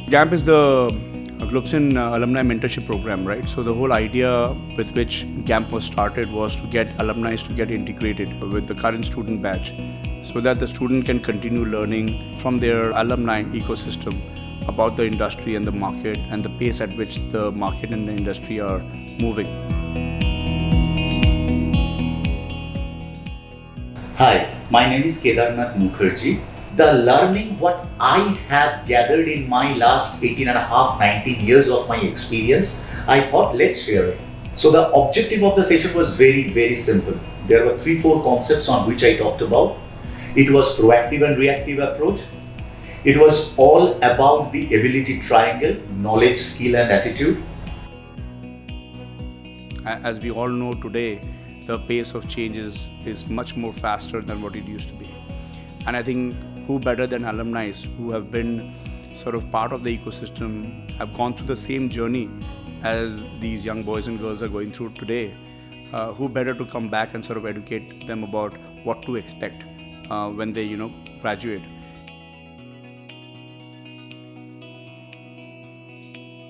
GAMP is the Globsyn Alumni Mentorship Program, right? So the whole idea with which GAMP was started was to get alumni to get integrated with the current student batch so that the student can continue learning from their alumni ecosystem about the industry and the market and the pace at which the market and the industry are moving. Hi, my name is Kedarnath Mukherjee. The learning what I have gathered in my last 18 and a half, 19 years of my experience, I thought let's share it. So the objective of the session was very, very simple. There were 3-4 concepts on which I talked about. It was proactive and reactive approach. It was all about the ability triangle, knowledge, skill and attitude. As we all know today, the pace of change is much more faster than what it used to be. And I think who better than alumni who have been sort of part of the ecosystem, have gone through the same journey as these young boys and girls are going through today, who better to come back and sort of educate them about what to expect when they graduate.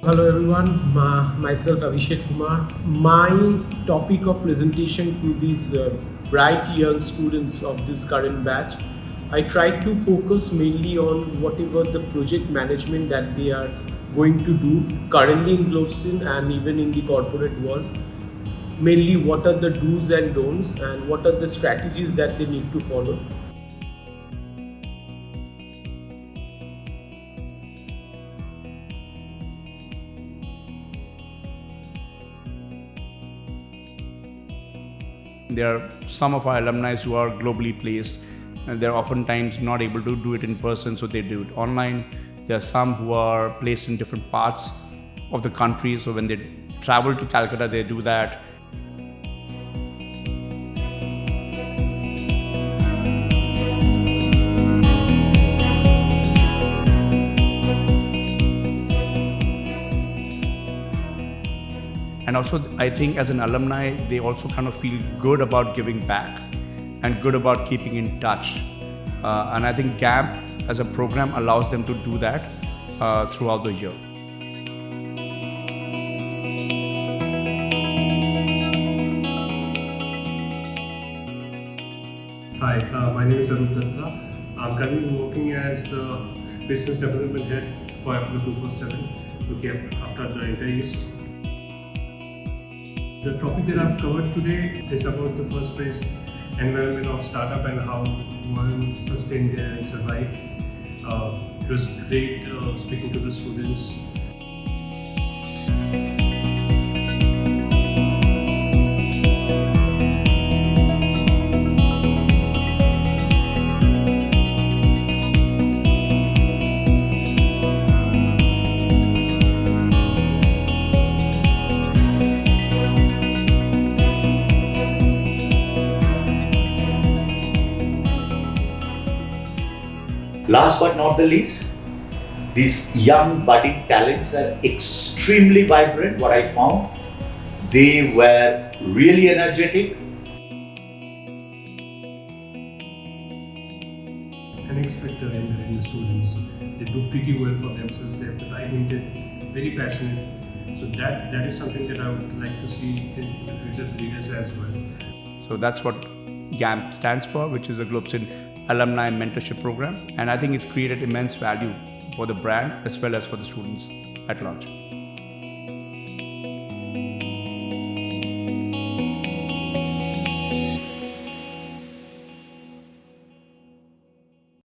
Hello everyone, myself Abhishek Kumar. My topic of presentation to these bright young students of this current batch, I tried to focus mainly on whatever the project management that they are going to do currently in Globsyn and even in the corporate world. Mainly what are the do's and don'ts and what are the strategies that they need to follow. There are some of our alumni who are globally placed and they're oftentimes not able to do it in person, so they do it online. There are some who are placed in different parts of the country, so when they travel to Calcutta, they do that. And also, I think as an alumni, they also kind of feel good about giving back and good about keeping in touch. And I think GAMP as a program allows them to do that throughout the year. Hi, my name is Rahul Dasgupta. I'm currently working as the Business Development Head for Employability 247, looking after the Inter East. The topic that I've covered today is about the first phase environment of startup and how one sustain there and survive. It was great speaking to the students. Last but not the least, these young budding talents are extremely vibrant. What I found, they were really energetic. Unexpected in the students. They do pretty well for themselves. They have the right intent, very passionate. So that is something that I would like to see in the future leaders as well. So that's what GAMP stands for, which is a Globsyn Alumni Mentorship Program. And I think it's created immense value for the brand as well as for the students at large.